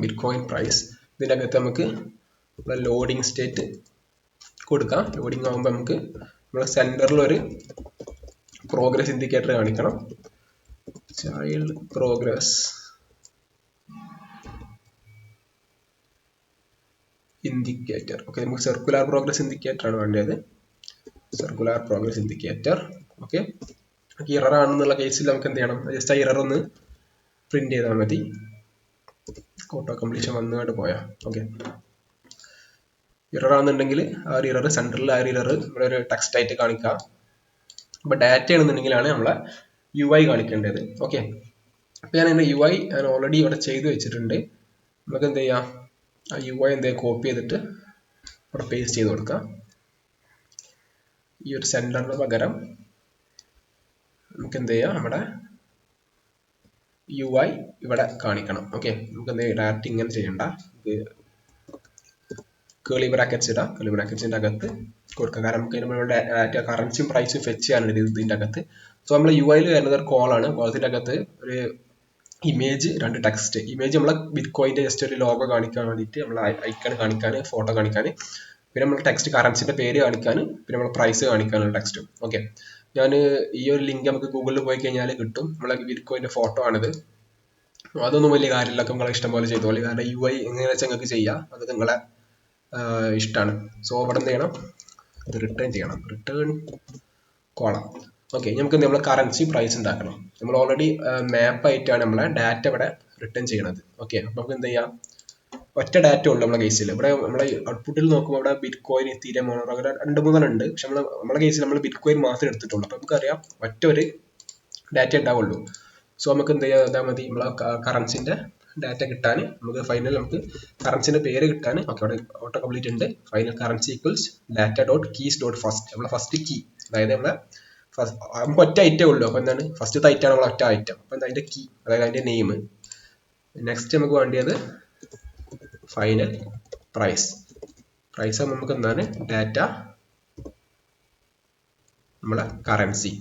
bitcoin price. ഇതിൻ്റെ അകത്ത് നമുക്ക് ലോഡിംഗ് സ്റ്റേറ്റ് കൊടുക്കാം. ലോഡിംഗ് ആകുമ്പോൾ നമുക്ക് നമ്മുടെ സെൻറ്ററിൽ ഒരു പ്രോഗ്രസ് ഇൻഡിക്കേറ്റർ കാണിക്കണം. Child progress indicator. ഓക്കെ, നമുക്ക് സർക്കുലർ പ്രോഗ്രസ് ഇൻഡിക്കേറ്റർ ആണ് വേണ്ടത്. Circular progress indicator. Okay, error ആണെന്നുള്ള കേസിൽ നമുക്ക് എന്ത് ചെയ്യണം? ജസ്റ്റ് ആ ഇറർ ഒന്ന് പ്രിന്റ് ചെയ്താൽ മതി. ഓട്ടോ കംപ്ലീഷൻ വന്നുകൊണ്ട് പോയാ. ഓക്കെ, ഇറർ ആണെന്നുണ്ടെങ്കിൽ ആ ഒരു ഇറർ സെൻട്രലിൽ ആ ഒരു ഇറർ നമ്മളൊരു ടെക്സ്റ്റ് ആയിട്ട് കാണിക്കാം. അപ്പോൾ ഡാറ്റ ആണെന്നുണ്ടെങ്കിലാണ് നമ്മളെ യു ഐ കാണിക്കേണ്ടത്. ഓക്കെ, അപ്പോൾ ഞാൻ എൻ്റെ യു ഐ ഞാൻ ഓൾറെഡി ഇവിടെ ചെയ്ത് വെച്ചിട്ടുണ്ട്. നമുക്ക് എന്ത് ചെയ്യാം? ആ യു ഐ എന്തെങ്കിലും കോപ്പി ചെയ്തിട്ട് ഇവിടെ പേസ്റ്റ് ചെയ്ത് കൊടുക്കാം. ഈ ഒരു സെൻറ്ററിന് പകരം നമുക്ക് എന്ത് ചെയ്യാം? നമ്മുടെ യു ഐ ഇവിടെ കാണിക്കണം. ഓക്കെ, നമുക്ക് എന്ത് ചെയ്യാം? ഡയറക്റ്റ് ഇങ്ങനെ ചെയ്യണ്ട. കേളി ബ്രാക്കറ്റ്സ് ഇടാം. കേളി ബ്രാക്കറ്റ്സിൻ്റെ അകത്ത് കൊടുക്കുക. കാരണം നമുക്ക് നമ്മളുടെ ഡാറ്റ കറൻസിയും പ്രൈസും ഫെച്ച് ചെയ്യാനുണ്ട് ഇതിൻ്റെ അകത്ത്. സോ നമ്മൾ യു ഐയിൽ വരുന്നത് ഒരു കോളാണ്. കോളത്തിൻ്റെ അകത്ത് ഒരു ഇമേജ്, 2 ടെക്സ്റ്റ്. ഇമേജ് നമ്മളെ ബിറ്റ്കോയിൻ്റെ ജസ്റ്റ് ഒരു ലോഗോ കാണിക്കാൻ വേണ്ടിയിട്ട്, നമ്മൾ ഐക്കൺ കാണിക്കാൻ, ഫോട്ടോ കാണിക്കാൻ, പിന്നെ നമ്മൾ ടെക്സ്റ്റ് കറൻസിൻ്റെ പേര് കാണിക്കാൻ, പിന്നെ നമ്മൾ പ്രൈസ് കാണിക്കാനുള്ള ടെക്സ്റ്റും. ഓക്കെ, ഞാൻ ഈ ഒരു ലിങ്ക് നമുക്ക് ഗൂഗിളിൽ പോയി കഴിഞ്ഞാൽ കിട്ടും. നമ്മളെ ബിറ്റ്കോയിൻ്റെ ഫോട്ടോ ആണിത്. അതൊന്നും വലിയ കാര്യമില്ല, നിങ്ങളെ ഇഷ്ടം പോലെ ചെയ്തോളി. കാരണം യു ഐ എങ്ങനെ വെച്ചാൽ നിങ്ങൾക്ക് ചെയ്യാം, അത് നിങ്ങളെ ഇഷ്ടമാണ്. സോ ഇവിടെ എന്ത് ചെയ്യണം? ഇത് റിട്ടേൺ ചെയ്യണം. Return column. ഓക്കെ, നമുക്ക് നമ്മൾ കറൻസി പ്രൈസ് ഉണ്ടാക്കണം. നമ്മൾ ഓൾറെഡി മാപ്പ് ആയിട്ടാണ് നമ്മളെ ഡാറ്റ ഇവിടെ റിട്ടേൺ ചെയ്യണത്. ഓക്കെ, നമുക്ക് എന്ത് ചെയ്യാം, ഒറ്റ ഡാറ്റ ഉള്ളൂ നമ്മളെ കേസിൽ. ഇവിടെ നമ്മളെ ഔട്ട്പുട്ടിൽ നോക്കുമ്പോൾ ഇവിടെ ബിറ്റ് കോയിൻ, ഇത്തീരിയം, മോണോ അങ്ങനെ 2-3 ഉണ്ട്. പക്ഷെ നമ്മളെ കേസിൽ നമ്മൾ ബിറ്റ് കോയിൻ മാത്രമേ എടുത്തിട്ടുള്ളൂ. അപ്പൊ നമുക്കറിയാം ഒറ്റ ഒരു ഡാറ്റ ഉണ്ടാവുള്ളൂ. സോ നമുക്ക് എന്ത് ചെയ്താൽ മതി, നമ്മളെ കറൻസിന്റെ ഡാറ്റ കിട്ടാൻ നമുക്ക് ഫൈനൽ നമുക്ക് കറൻസിന്റെ പേര് കിട്ടാൻ ഓക്കെ അവിടെ ഓട്ടോ കംപ്ലീറ്റ് ഉണ്ട്. Final currency equals data dot keys dot first, നമ്മളെ ഫസ്റ്റ് കീ, അതായത് നമ്മളെ നമുക്ക് ഒറ്റ ഐറ്റം ഉള്ളൂ. അപ്പൊ എന്താണ് ഫസ്റ്റ് ഐറ്റം നമ്മളെ ഒറ്റ ഐറ്റം. അപ്പൊ അതിന്റെ കീ, അതായത് അതിന്റെ നെയിം. നെക്സ്റ്റ് നമുക്ക് വേണ്ടിയത് ഫൈനൽ പ്രൈസ്. പ്രൈസ് നമുക്ക് എന്താണ് ഡാറ്റ നമ്മളെ കറൻസി,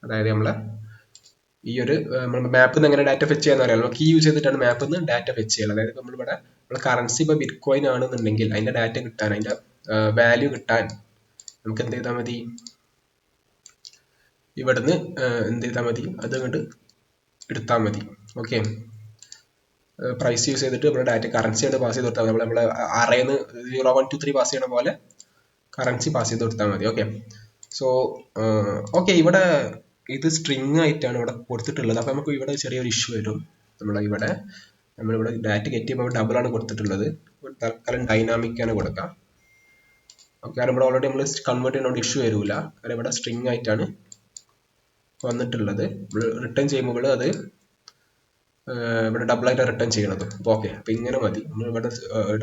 അതായത് നമ്മളെ ഈ ഒരു മാപ്പിൽ നിന്ന് എങ്ങനെ ഡാറ്റ ഫെച്ച് ചെയ്യാന്ന് അറിയാലോ. കീ യൂസ് ചെയ്തിട്ടാണ് മാപ്പിൽ നിന്ന് ഡാറ്റ ഫെച്ച് ചെയ്യുന്നത്. അതായത് നമ്മളിവിടെ നമ്മളെ കറൻസി ഇപ്പോൾ ബിറ്റ് കോയിൻ ആണെന്നുണ്ടെങ്കിൽ അതിന്റെ ഡാറ്റ കിട്ടാൻ, അതിന്റെ വാല്യൂ കിട്ടാൻ നമുക്ക് എന്ത് ചെയ്താൽ മതി, ഇവിടുന്ന് എന്ത് ചെയ്താൽ മതി, അത് അങ്ങോട്ട് എടുത്താൽ മതി. ഓക്കെ, പ്രൈസ് യൂസ് ചെയ്തിട്ട് നമ്മുടെ ഡാറ്റ കറൻസി ആയിട്ട് പാസ് ചെയ്ത് കൊടുത്താൽ മതി. നമ്മളെ അറേന്ന് 0, 1, 2, 3 പാസ് ചെയ്യണ പോലെ കറൻസി പാസ് ചെയ്ത് കൊടുത്താൽ മതി. ഓക്കെ, സോ ഓക്കെ, ഇവിടെ ഇത് സ്ട്രിങ് ആയിട്ടാണ് ഇവിടെ കൊടുത്തിട്ടുള്ളത്. അപ്പൊ നമുക്ക് ഇവിടെ ചെറിയൊരു ഇഷ്യൂ വരും. നമ്മളിവിടെ ഡാറ്റ ഗെറ്റ് ചെയ്യുമ്പോൾ ഡബിൾ ആണ് കൊടുത്തിട്ടുള്ളത്. തൽക്കാലം ഡൈനാമിക് ആണ് കൊടുക്കാം. ഓക്കെ, കാരണം ഇവിടെ ഓൾറെഡി നമ്മൾ കൺവേർട്ട് ചെയ്യുന്നതുകൊണ്ട് ഇഷ്യൂ വരില്ല. കാരണം ഇവിടെ സ്ട്രിങ് ആയിട്ടാണ് വന്നിട്ടുള്ളത്. നമ്മൾ റിട്ടേൺ ചെയ്യുമ്പോൾ അത് ഇവിടെ ഡബിൾ ആയിട്ട് റിട്ടേൺ ചെയ്യണത്. അപ്പോൾ ഓക്കെ, അപ്പൊ ഇങ്ങനെ മതി. നമ്മൾ ഇവിടെ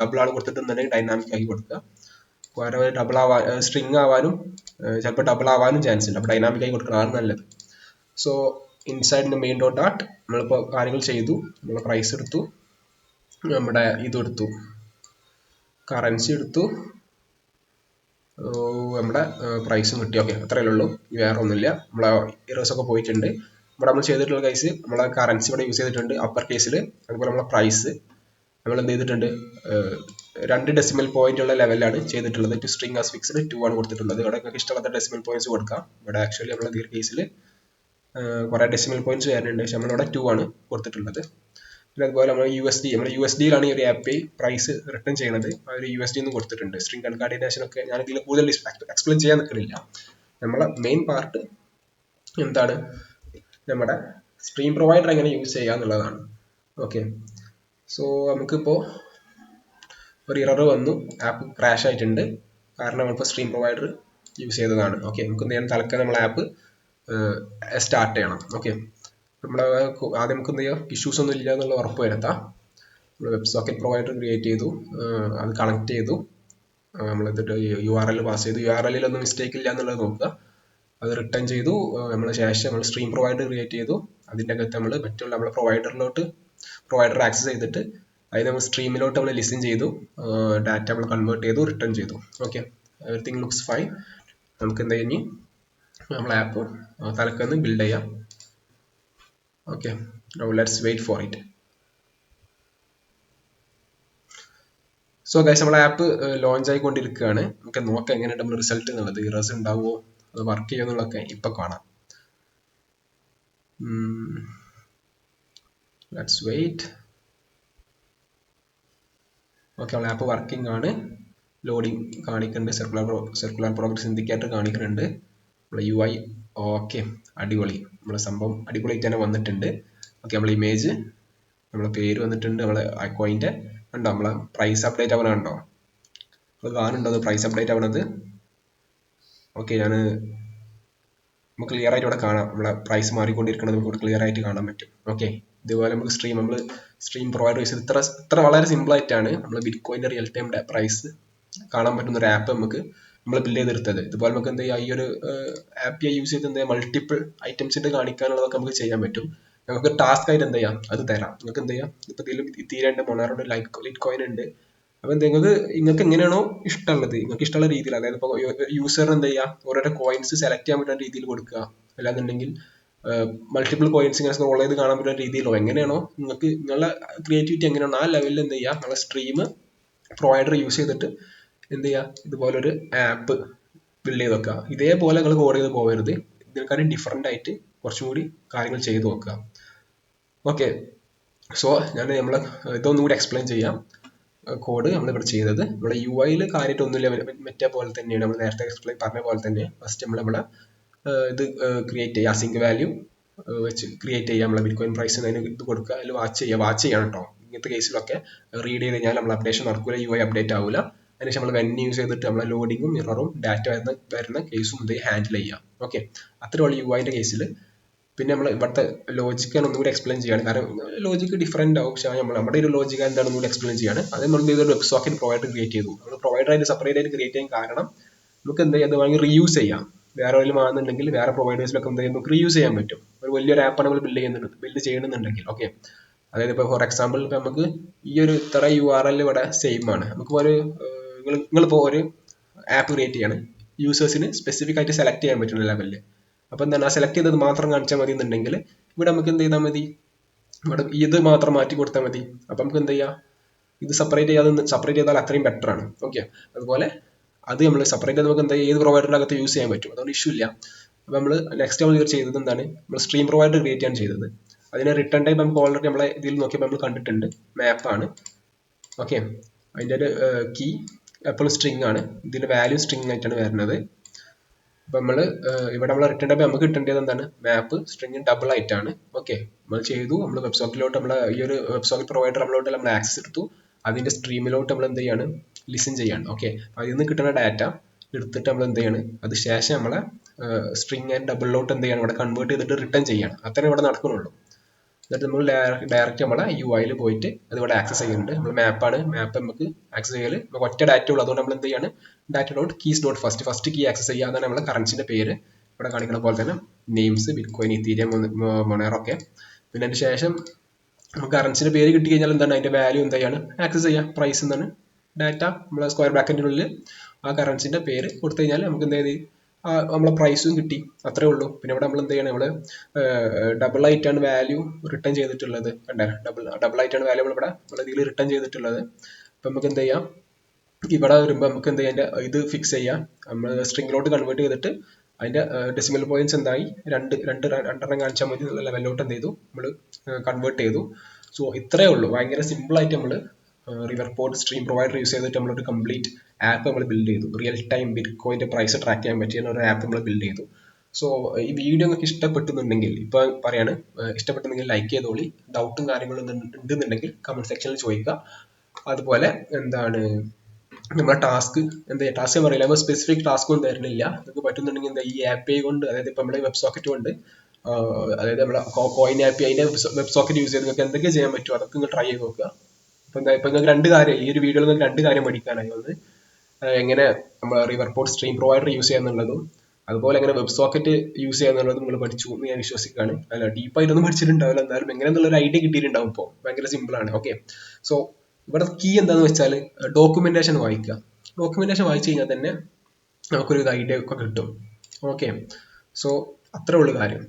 ഡബിൾ ആണ് കൊടുത്തിട്ടുണ്ടെങ്കിൽ ഡൈനാമിക് ആക്കി കൊടുക്കുക. കാരണം ഡബിൾ സ്ട്രിങ് ആവാനും ചിലപ്പോൾ ഡബിൾ ആവാനും ചാൻസ് ഉണ്ട്. അപ്പോൾ ഡൈനാമിക് ആയി കൊടുക്കുന്നതാണ് നല്ലത്. സോ ഇൻസൈഡിന്റെ മെയിൻ ഡോട്ട് ആർട്ട് നമ്മളിപ്പോൾ കാര്യങ്ങൾ ചെയ്തു. നമ്മൾ പ്രൈസ് എടുത്തു, നമ്മുടെ ഇതെടുത്തു, കറൻസി എടുത്തു, നമ്മുടെ പ്രൈസും കിട്ടി. ഓക്കെ, അത്രയേ ഉള്ളൂ, വേറെ ഒന്നുമില്ല. നമ്മളെ ഇറേഴ്സ് ഒക്കെ പോയിട്ടുണ്ട്. ഇവിടെ നമ്മൾ ചെയ്തിട്ടുള്ള കേസ് നമ്മളെ കറൻസി ഇവിടെ യൂസ് ചെയ്തിട്ടുണ്ട് അപ്പർ കേസിൽ. അതുപോലെ നമ്മളെ പ്രൈസ് നമ്മൾ എന്ത് ചെയ്തിട്ടുണ്ട്, 2 ഡെസിമൽ പോയിന്റ് ഉള്ള ലെവലിലാണ് ചെയ്തിട്ടുള്ളത്. ടു സ്ട്രിങ് ആസ് ഫിക്സ്ഡ് 2 ആണ് കൊടുത്തിട്ടുള്ളത്. ഇവിടെ നിങ്ങൾക്ക് ഇഷ്ടമുള്ള ഡെസിമൽ പോയിന്റ്സ് കൊടുക്കാം. ഇവിടെ ആക്ച്വലി നമ്മൾ ഈ കേസിൽ കുറെ ഡെസിമൽ പോയിന്റ്സ് വരുന്നുണ്ട്, പക്ഷെ നമ്മളിവിടെ 2 ആണ് കൊടുത്തിട്ടുള്ളത്. പിന്നെ അതുപോലെ നമ്മൾ നമ്മുടെ USD യിലാണ് ഈ ഒരു API പ്രൈസ് റിട്ടേൺ ചെയ്യുന്നത്. ആ ഒരു USD എന്ന് കൊടുത്തിട്ടുണ്ട്. സ്ട്രിങ് കൺകാറ്റിനേഷൻ ഒക്കെ ഞാൻ ഇതിൽ കൂടുതൽ എക്സ്പ്ലെയിൻ ചെയ്യാൻ നിൽക്കുന്നില്ല. നമ്മളെ മെയിൻ പാർട്ട് എന്താണ്, നമ്മുടെ സ്ട്രീം പ്രൊവൈഡർ എങ്ങനെ യൂസ് ചെയ്യുക എന്നുള്ളതാണ്. ഓക്കെ, സോ നമുക്കിപ്പോൾ ഒരു ഇറർ വന്നു, ആപ്പ് ക്രാഷ് ആയിട്ടുണ്ട്. കാരണം നമ്മളിപ്പോൾ സ്ട്രീം പ്രൊവൈഡർ യൂസ് ചെയ്തതാണ്. ഓക്കെ, നമുക്ക് എന്ത് ചെയ്യണം, തൽക്കാലം നമ്മൾ ആപ്പ് സ്റ്റാർട്ട് ചെയ്യണം. ഓക്കെ, നമ്മുടെ ആദ്യം നമുക്ക് എന്ത് ചെയ്യാം, ഇഷ്യൂസ് ഒന്നും ഇല്ല എന്നുള്ള ഉറപ്പ് വരുത്താം. നമ്മൾ വെബ് സോക്കറ്റ് പ്രൊവൈഡർ ക്രിയേറ്റ് ചെയ്തു, അത് കണക്ട് ചെയ്തു, നമ്മൾ എന്നിട്ട് URL പാസ് ചെയ്തു. URL ഒന്നും മിസ്റ്റേക്ക് ഇല്ല എന്നുള്ളത് നോക്കുക. അത് റിട്ടേൺ ചെയ്തു. നമ്മൾ ശേഷം നമ്മൾ സ്ട്രീം പ്രൊവൈഡർ ക്രിയേറ്റ് ചെയ്തു. അതിൻ്റെ അകത്ത് നമ്മൾ മറ്റുള്ള നമ്മളെ പ്രൊവൈഡർ ആക്സസ് ചെയ്തിട്ട് അതിന് നമ്മൾ സ്ട്രീമിലോട്ട് നമ്മൾ ലിസൺ ചെയ്തു, ഡാറ്റ നമ്മൾ കൺവേർട്ട് ചെയ്തു, റിട്ടേൺ ചെയ്തു. Okay, everything looks fine. നമുക്ക് എന്താ ഇനി നമ്മളെ ആപ്പ് തലക്കൊന്ന് ബിൽഡ് ചെയ്യാം. Okay, now let's wait for it. So guys, നമ്മളെ ആപ്പ് ലോഞ്ച് ആയിക്കൊണ്ടിരിക്കുകയാണ്. നമുക്ക് നോക്കാം എങ്ങനെയാണ് നമ്മൾ റിസൾട്ട് എന്നുള്ളത്, ഇറേഴ്സ് ഉണ്ടാവുമോ, അത് വർക്ക് ചെയ്യുമോ എന്നുള്ളതൊക്കെ ഇപ്പൊ കാണാം. Let's wait. ഓക്കെ, നമ്മളെ ആപ്പ് വർക്കിംഗ് ആണ്. ലോഡിങ് കാണിക്കുന്നുണ്ട്, സർക്കുലർ പ്രോഗ്രസ് ഇൻഡിക്കേറ്റർ കാണിക്കുന്നുണ്ട്. നമ്മളെ UI ഓക്കെ, അടിപൊളി, നമ്മളെ സംഭവം അടിപൊളിയായിട്ട് തന്നെ വന്നിട്ടുണ്ട്. ഓക്കെ, നമ്മളെ ഇമേജ്, നമ്മളെ പേര് വന്നിട്ടുണ്ട്, നമ്മളെ കോയിൻ്റെ ഉണ്ടോ, നമ്മളെ പ്രൈസ് അപ്ഡേറ്റ് ആവണുണ്ടോ, അത് കാണുന്നുണ്ടോ, അത് പ്രൈസ് അപ്ഡേറ്റ് ആവണത്. ഓക്കെ, നമുക്ക് ക്ലിയർ ആയിട്ട് ഇവിടെ കാണാം, നമ്മളെ പ്രൈസ് മാറിക്കൊണ്ടിരിക്കുന്നത് നമുക്ക് ഇവിടെ ക്ലിയർ ആയിട്ട് കാണാൻ പറ്റും. ഓക്കെ, ഇതുപോലെ നമുക്ക് സ്ട്രീം പ്രൊവൈഡർ യൂസ് ചെയ്ത് ഇത്ര വളരെ സിമ്പിൾ ആയിട്ടാണ് നമ്മൾ ബിറ്റ് കോയിൻ്റെ റിയൽ ടൈം പ്രൈസ് കാണാൻ പറ്റുന്ന ഒരു ആപ്പ് നമ്മൾ ബിൽഡ് ചെയ്തെടുത്തത്. ഇതുപോലെ നമുക്ക് എന്ത് ചെയ്യാം, ഈ ഒരു API യൂസ് ചെയ്ത് എന്ത് ചെയ്യാം, മൾട്ടിപ്പിൾ ഐറ്റംസിന്റെ കാണിക്കാനുള്ളതൊക്കെ നമുക്ക് ചെയ്യാൻ പറ്റും. നമുക്ക് ടാസ്ക് ആയിട്ട് എന്ത് ചെയ്യാം, അത് തരാം. നിങ്ങൾക്ക് എന്ത് ചെയ്യാം, ഇപ്പൊ ഇതിലും ഇത്തീരുണ്ട്, മൊണാറോണ്ട് ലിറ്റ് കോയിൻ ഉണ്ട്. അപ്പൊ നിങ്ങൾക്ക് എങ്ങനെയാണോ ഇഷ്ടമുള്ളത്, നിങ്ങൾക്ക് ഇഷ്ടമുള്ള രീതിയിൽ, അതായത് ഇപ്പോൾ യൂസറിന് എന്ത് ചെയ്യുക, ഓരോരോ കോയിൻസ് സെലക്ട് ചെയ്യാൻ പറ്റുന്ന രീതിയിൽ കൊടുക്കുക. അല്ലാന്നുണ്ടെങ്കിൽ മൾട്ടിപ്പിൾ കോയിൻസ് ഇങ്ങനെ സ്ക്രോൾ ചെയ്ത് കാണാൻ പറ്റുന്ന രീതിയിലോ, എങ്ങനെയാണോ നിങ്ങൾക്ക് നിങ്ങളുടെ ക്രിയേറ്റിവിറ്റി എങ്ങനെയാണോ ആ ലെവലിൽ എന്ത് ചെയ്യുക, നമ്മളെ സ്ട്രീം പ്രൊവൈഡർ യൂസ് ചെയ്തിട്ട് എന്ത് ചെയ്യുക, ഇതുപോലൊരു ആപ്പ് ബിൽഡ് ചെയ്ത് വെക്കുക. ഇതേപോലെ നിങ്ങൾ കോഡ് ചെയ്ത് പോകരുത്, ഇതിനെക്കാളും ഡിഫറെൻ്റ് ആയിട്ട് കുറച്ചും കൂടി കാര്യങ്ങൾ ചെയ്ത് നോക്കുക. ഓക്കെ, സോ നമ്മളെ ഇതൊന്നും കൂടി എക്സ്പ്ലെയിൻ ചെയ്യാം. കോഡ് നമ്മളിവിടെ ചെയ്തത് നമ്മുടെ UI കാര്യമായിട്ടൊന്നുമില്ല, മറ്റേ പോലെ തന്നെയാണ്, നമ്മൾ നേരത്തെ എക്സ്പ്ലെയിൻ പറഞ്ഞ പോലെ തന്നെ. ഫസ്റ്റ് നമ്മളെ ഇത് ക്രിയേറ്റ് ചെയ്യുക, സിങ്ക് വാല്യൂ വെച്ച് ക്രിയേറ്റ് ചെയ്യുക, നമ്മളെ ബിറ്റ്കോയിൻ പ്രൈസ് അതിന് ഇത് കൊടുക്കുക, അതിൽ വാച്ച് ചെയ്യണം കേട്ടോ. ഇങ്ങനത്തെ കേസിലൊക്കെ റീഡ് ചെയ്ത് കഴിഞ്ഞാൽ നമ്മൾ അപ്ഡേഷൻ നടക്കില്ല, UI അപ്ഡേറ്റ് ആവില്ല. അതിനുശേഷം നമ്മൾ വെൻ യൂസ് ചെയ്തിട്ട് നമ്മളെ ലോഡിങ്ങും മിററും ഡാറ്റ വരുന്ന കേസും ഇത് ഹാൻഡിൽ ചെയ്യാം. ഓക്കെ, അത്രയുള്ള UIൻ്റെ കേസിൽ. പിന്നെ നമ്മൾ ഇവിടുത്തെ ലോജിക്കാണ് ഒന്നുകൂടി എക്സ്പ്ലെയിൻ ചെയ്യാണ്, കാരണം ലോജിക്ക് ഡിഫറെൻ്റ് ആവും. പക്ഷേ നമ്മുടെ ഒരു ലോജിക്ക് എന്താണെന്ന് കൂടി എക്സ്പ്ലെയിൻ ചെയ്യാണ്. അത് നമ്മൾ ഒരു വെബ് സോക്കറ്റ് പ്രൊവൈഡർ ക്രിയേറ്റ് ചെയ്തു. നമ്മൾ പ്രൊവൈഡറായിട്ട് സെപ്പറേറ്റ് ആയിട്ട് ക്രിയേറ്റ് ചെയ്യാൻ കാരണം നമുക്ക് എന്ത് ചെയ്യാം, അത് വേണമെങ്കിൽ റീയൂസ് ചെയ്യാം. വേറെ വല്ല ആണെന്നുണ്ടെങ്കിൽ വേറെ പ്രൊവൈഡേഴ്സിലൊക്കെ എന്ത് ചെയ്യും, നമുക്ക് റീയൂസ് ചെയ്യാൻ പറ്റും. ഒരു വലിയൊരു ആപ്പാണ് നമ്മൾ ബിൽഡ് ചെയ്യണമെന്നുണ്ടെങ്കിൽ. ഓക്കെ, അതായത് ഇപ്പോൾ ഫോർ എക്സാമ്പിൾ ഇപ്പോൾ നമുക്ക് ഈ ഒരു ഇത്ര URL ഇവിടെ സെയിം ആണ്. നമുക്ക് ഒരു നിങ്ങളിപ്പോൾ ഒരു ആപ്പ് ക്രിയേറ്റ് ചെയ്യാണ്, യൂസേഴ്സിന് സ്പെസിഫിക് ആയിട്ട് സെലക്ട് ചെയ്യാൻ പറ്റുന്ന ലെവലിൽ. അപ്പോൾ എന്താണ്, ആ സെലക്ട് ചെയ്തത് മാത്രം കാണിച്ചാൽ മതി എന്നുണ്ടെങ്കിൽ ഇവിടെ നമുക്ക് എന്ത് ചെയ്താൽ മതി, ഇവിടെ ഇത് മാത്രം മാറ്റി കൊടുത്താൽ മതി. അപ്പം നമുക്ക് എന്ത് ചെയ്യാം, ഇത് സെപ്പറേറ്റ് ചെയ്താൽ അത്രയും ബെറ്റർ ആണ്. ഓക്കെ, അതുപോലെ അത് നമ്മൾ സെപ്പറേറ്റ് ചെയ്ത് നമുക്ക് എന്താ ഏത് പ്രൊവൈഡറിനകത്ത് യൂസ് ചെയ്യാൻ പറ്റും, അതുകൊണ്ട് ഇഷ്യൂ ഇല്ല. അപ്പോൾ നമ്മൾ നെക്സ്റ്റ് നമ്മൾ ചെയ്തത് എന്താണ്, നമ്മൾ സ്ട്രീം പ്രൊവൈഡർ ക്രിയേറ്റ് ആണ് ചെയ്തത്. അതിന് റിട്ടേൺ ടൈപ്പ് നമുക്ക് ഓൾറെഡി നമ്മളെ ഇതിൽ നോക്കിയപ്പോൾ നമ്മൾ കണ്ടിട്ടുണ്ട്, മാപ്പാണ്. ഓക്കെ, അതിൻ്റെ ഒരു കീ എപ്പോഴും സ്ട്രിങ് ആണ്, ഇതിൻ്റെ വാല്യൂ സ്ട്രിങ് ആയിട്ടാണ് വരുന്നത്. അപ്പോൾ ഇവിടെ നമ്മൾ റിട്ടേൺ ടൈപ്പ് നമുക്ക് കിട്ടേണ്ടത് എന്താണ്, മാപ്പ് സ്ട്രിങ് ഡബിൾ ആയിട്ടാണ്. ഓക്കെ, നമ്മൾ ചെയ്തു, നമ്മൾ വെബ് സോക്കറ്റിലോട്ട് ഈ ഒരു വെബ് സോക്കറ്റ് പ്രൊവൈഡർ നമ്മൾ ആക്സസ് എടുത്തു, അതിൻ്റെ സ്ട്രീമിലോട്ട് നമ്മൾ എന്ത് ചെയ്യാണ്, ലിസൺ ചെയ്യാണ്. ഓക്കെ, അതിൽ നിന്ന് കിട്ടുന്ന ഡാറ്റ എടുത്തിട്ട് നമ്മൾ എന്ത് ചെയ്യാണ്, അത് ശേഷം നമ്മളെ സ്ട്രിങ് ആൻഡ് ഡബിളിലോട്ട് എന്ത് ചെയ്യണം, ഇവിടെ കൺവേർട്ട് ചെയ്തിട്ട് റിട്ടേൺ ചെയ്യണം. അത്രേ ഇവിടെ നടക്കുന്നുള്ളൂ. എന്നിട്ട് നമ്മൾ ഡയറക്റ്റ് നമ്മളെ UI പോയിട്ട് അത് ഇവിടെ ആക്സസ് ചെയ്യുന്നുണ്ട്. നമ്മൾ മാപ്പാണ്, മാപ്പ് നമുക്ക് ആക്സസ് ചെയ്യൽ നമുക്ക് ഒറ്റ ഡാറ്റ ഉള്ളൂ. അതുകൊണ്ട് നമ്മൾ എന്ത് ചെയ്യാണ്, data dot keys dot first key access ചെയ്യുക. അതാണ് നമ്മളെ കറൻസിൻ്റെ പേര് ഇവിടെ കാണിക്കുന്ന പോലെ തന്നെ, നെയിംസ് ബിറ്റ്കോയിൻ, ഇത്തീരിയം, മൊണേറോ ഒക്കെ. പിന്നെ അതിന് ശേഷം നമുക്ക് കറൻസിൻ്റെ പേര് കിട്ടി കഴിഞ്ഞാൽ എന്താണ്, അതിൻ്റെ വാല്യൂ എന്ത് ചെയ്യാണ് ആക്സസ് ചെയ്യുക. പ്രൈസ് എന്താണ്, ഡാറ്റ നമ്മളെ സ്ക്വയർ ബ്രാക്കറ്റിനുള്ളിൽ ആ കറൻസിൻ്റെ പേര് കൊടുത്തു കഴിഞ്ഞാൽ നമുക്ക് എന്ത് ചെയ്ത് നമ്മളെ പ്രൈസും കിട്ടി. അത്രേ ഉള്ളൂ. പിന്നെ ഇവിടെ നമ്മൾ എന്ത് ചെയ്യണം, നമ്മൾ ഡബിൾ ആയിട്ടാണ് വാല്യൂ റിട്ടേൺ ചെയ്തിട്ടുള്ളത്. കണ്ടേ, ഡബിൾ ആയിട്ടാണ് വാല്യൂ ഇവിടെ ഇതിൽ റിട്ടേൺ ചെയ്തിട്ടുള്ളത്. അപ്പം നമുക്ക് എന്ത് ചെയ്യാം, ഇവിടെ വരുമ്പോൾ നമുക്ക് എന്ത് ചെയ്യാം, ഇത് ഫിക്സ് ചെയ്യാം. നമ്മൾ സ്ട്രിങ്ങിലോട്ട് കൺവേർട്ട് ചെയ്തിട്ട് അതിൻ്റെ ഡെസിമൽ പോയിന്റ്സ് എന്തായി, രണ്ടെണ്ണം കാണിച്ചാൽ മതി എന്നുള്ള ലെവലിലോട്ട് എന്ത് ചെയ്തു, നമ്മൾ കൺവേർട്ട് ചെയ്തു. സോ ഇത്രയേ ഉള്ളൂ. ഭയങ്കര സിമ്പിളായിട്ട് നമ്മൾ റിവർപോർട്ട് സ്ട്രീം പ്രൊവൈഡർ യൂസ് ചെയ്തിട്ട് നമ്മളൊരു കംപ്ലീറ്റ് ആപ്പ് നമ്മൾ ബിൽഡ് ചെയ്തു. റിയൽ ടൈം ബിറ്റ്കോയിൻ്റെ പ്രൈസ് ട്രാക്ക് ചെയ്യാൻ പറ്റിയ ഒരു ആപ്പ് നമ്മൾ ബിൽഡ് ചെയ്തു. സോ ഈ വീഡിയോ നിങ്ങൾക്ക് ഇഷ്ടപ്പെട്ടുന്നുണ്ടെങ്കിൽ, ഇപ്പോൾ പറയാണ്, ഇഷ്ടപ്പെട്ടെങ്കിൽ ലൈക്ക് ചെയ്തോളി. ഡൗട്ടും കാര്യങ്ങളും ഉണ്ടെന്നുണ്ടെങ്കിൽ കമൻറ്റ് സെക്ഷനിൽ ചോദിക്കുക. അതുപോലെ എന്താണ് നമ്മുടെ ടാസ്ക് ടാസ്ക് ഞാൻ പറയില്ല, സ്പെസിഫിക് ടാസ്ക് ഒന്നും തരുന്നില്ല. നിങ്ങൾക്ക് പറ്റുന്നുണ്ടെങ്കിൽ എന്താ ഈ API കൊണ്ട്, അതായത് ഇപ്പോൾ നമ്മുടെ വെബ് സോക്കറ്റ് കൊണ്ട്, അതായത് നമ്മുടെ കോയിൻ API അതിൻ്റെ വെബ് സോക്കറ്റ് യൂസ് ചെയ്ത് നിങ്ങൾക്ക് എന്തൊക്കെ ചെയ്യാൻ പറ്റുമോ അതൊക്കെ നിങ്ങൾ ട്രൈ ചെയ്ത് നോക്കുക. അപ്പോൾ നിങ്ങൾക്ക് രണ്ട് കാര്യം, ഈ ഒരു വീഡിയോയിൽ നിങ്ങൾക്ക് രണ്ട് കാര്യം പഠിക്കാനായി. ഒന്ന്, എങ്ങനെ നമ്മൾ റിവർപോർട്ട് സ്ട്രീം പ്രൊവൈഡർ യൂസ് ചെയ്യാന്നുള്ളതും, അതുപോലെ എങ്ങനെ വെബ് സോക്കറ്റ് യൂസ് ചെയ്യാന്നുള്ളതും നിങ്ങൾ പഠിച്ചു എന്ന് ഞാൻ വിശ്വസിക്കുകയാണ്. അല്ല, ഡീപ്പായിട്ടൊന്നും പഠിച്ചിട്ടുണ്ടാവില്ല, എന്തായാലും എങ്ങനെയെന്നുള്ളൊരു ഐഡിയ കിട്ടിയിട്ടുണ്ടാവും. ഇപ്പോൾ ഭയങ്കര സിമ്പിളാണ്. ഓക്കെ, സോ ഇവിടെ കീ എന്താണെന്ന് വെച്ചാൽ ഡോക്യുമെന്റേഷൻ വായിക്കുക. ഡോക്യുമെന്റേഷൻ വായിച്ചു കഴിഞ്ഞാൽ തന്നെ നമുക്കൊരു ഐഡിയ ഒക്കെ കിട്ടും. ഓക്കെ, സോ അത്രേ ഉള്ളൂ കാര്യം.